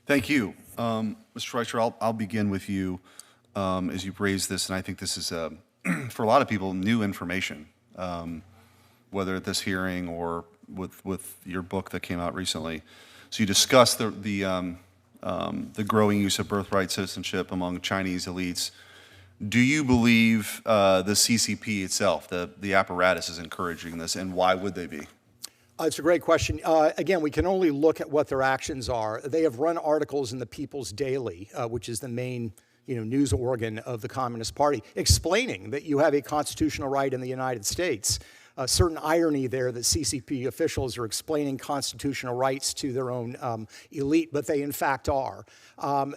Thank you. Mr. Reicher, I'll begin with you as you've raised this, and I think this is, for a lot of people, new information, whether at this hearing or with your book that came out recently. So you discussed the growing use of birthright citizenship among Chinese elites. Do you believe the CCP itself, the apparatus, is encouraging this, and why would they be? It's a great question. Again, we can only look at what their actions are. They have run articles in the People's Daily, which is the main news organ of the Communist Party, explaining that you have a constitutional right in the United States. A certain irony there that CCP officials are explaining constitutional rights to their own elite, but they in fact are.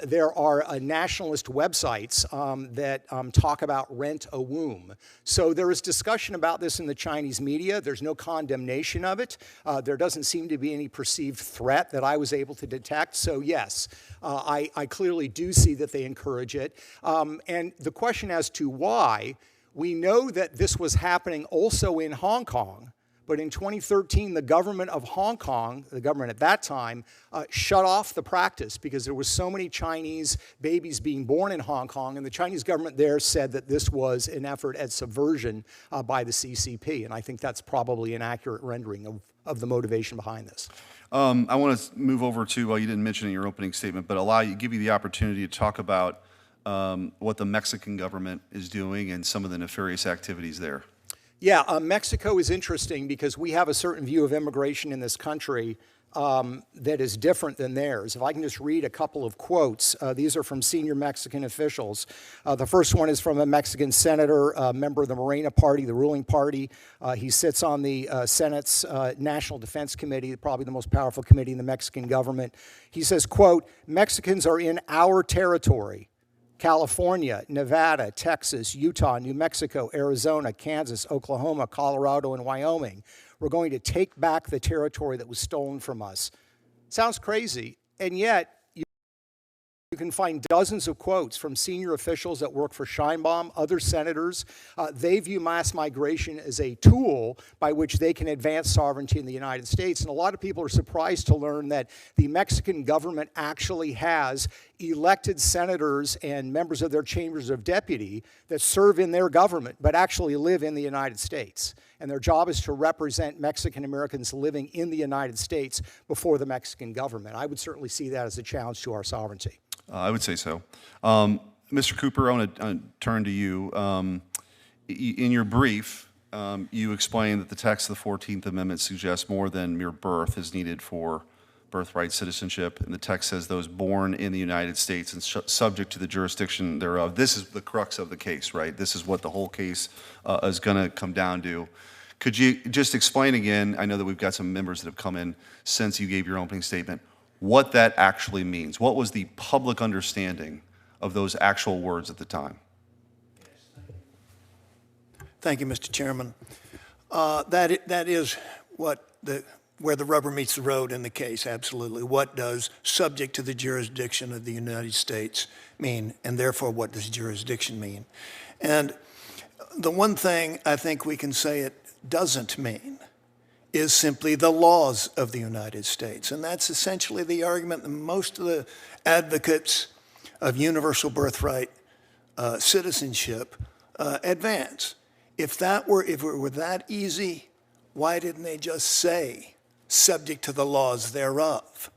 There are nationalist websites that talk about rent a womb. So there is discussion about this in the Chinese media. There's no condemnation of it. There doesn't seem to be any perceived threat that I was able to detect. So yes, I clearly do see that they encourage it. And the question as to why, we know that this was happening also in Hong Kong, but in 2013, the government of Hong Kong, the government at that time, shut off the practice because there were so many Chinese babies being born in Hong Kong, and the Chinese government there said that this was an effort at subversion by the CCP, and I think that's probably an accurate rendering of the motivation behind this. I want to move over to, well, you didn't mention it in your opening statement, but give you the opportunity to talk about what the Mexican government is doing and some of the nefarious activities there. Yeah, Mexico is interesting because we have a certain view of immigration in this country that is different than theirs. If I can just read a couple of quotes, these are from senior Mexican officials. The first one is from a Mexican senator, a member of the Morena Party, the ruling party. He sits on the Senate's National Defense Committee, probably the most powerful committee in the Mexican government. He says, quote, "Mexicans are in our territory. California, Nevada, Texas, Utah, New Mexico, Arizona, Kansas, Oklahoma, Colorado, and Wyoming. We're going to take back the territory that was stolen from us." Sounds crazy, and yet you can find dozens of quotes from senior officials that work for Scheinbaum, other senators. They view mass migration as a tool by which they can advance sovereignty in the United States. And a lot of people are surprised to learn that the Mexican government actually has elected senators and members of their chambers of deputy that serve in their government, but actually live in the United States. And their job is to represent Mexican Americans living in the United States before the Mexican government. I would certainly see that as a challenge to our sovereignty. I would say so. Mr. Cooper, I want to turn to you. In your brief, you explained that the text of the 14th Amendment suggests more than mere birth is needed for birthright citizenship, and the text says those born in the United States and subject to the jurisdiction thereof. This is the crux of the case, right? This is what the whole case is going to come down to. Could you just explain again, I know that we've got some members that have come in since you gave your opening statement, what that actually means? What was the public understanding of those actual words at the time? Thank you, Mr. Chairman. That is where the rubber meets the road in the case, absolutely. What does subject to the jurisdiction of the United States mean, and therefore what does jurisdiction mean? And the one thing I think we can say it doesn't mean is simply the laws of the United States. And that's essentially the argument that most of the advocates of universal birthright citizenship advance. If it were that easy, why didn't they just say subject to the laws thereof?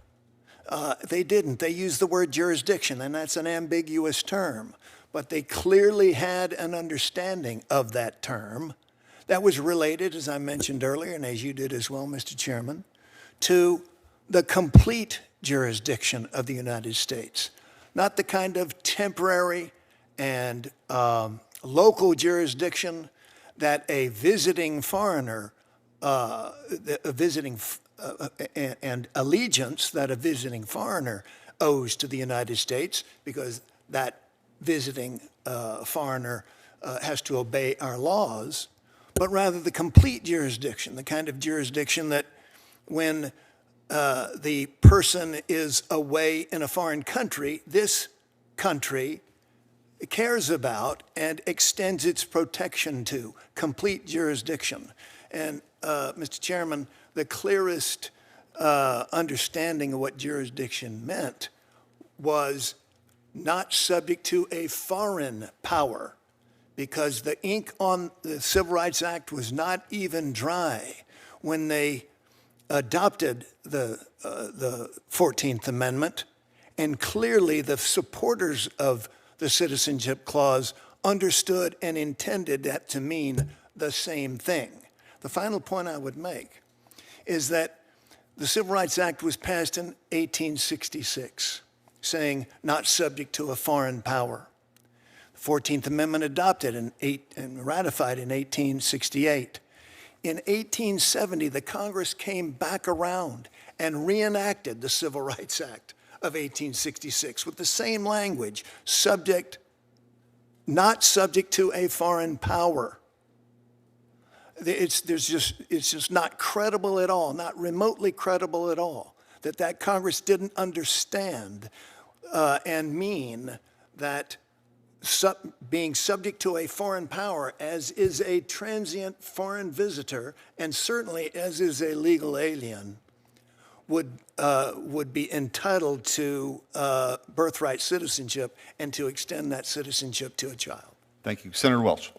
They didn't. They used the word jurisdiction, and that's an ambiguous term. But they clearly had an understanding of that term that was related, as I mentioned earlier, and as you did as well, Mr. Chairman, to the complete jurisdiction of the United States, not the kind of temporary and local jurisdiction that a visiting foreigner, and allegiance that a visiting foreigner owes to the United States, because that visiting foreigner has to obey our laws, but rather the complete jurisdiction, the kind of jurisdiction that when the person is away in a foreign country, this country cares about and extends its protection to, complete jurisdiction. And Mr. Chairman, the clearest understanding of what jurisdiction meant was not subject to a foreign power, because the ink on the Civil Rights Act was not even dry when they adopted the 14th Amendment, and clearly the supporters of the Citizenship Clause understood and intended that to mean the same thing. The final point I would make is that the Civil Rights Act was passed in 1866, saying not subject to a foreign power. The 14th Amendment adopted and ratified in 1868. In 1870, the Congress came back around and reenacted the Civil Rights Act of 1866 with the same language, not subject to a foreign power. It's just not credible at all, not remotely credible at all, that Congress didn't understand and mean that being subject to a foreign power, as is a transient foreign visitor, and certainly as is a legal alien, would be entitled to birthright citizenship and to extend that citizenship to a child. Thank you. Senator Welch.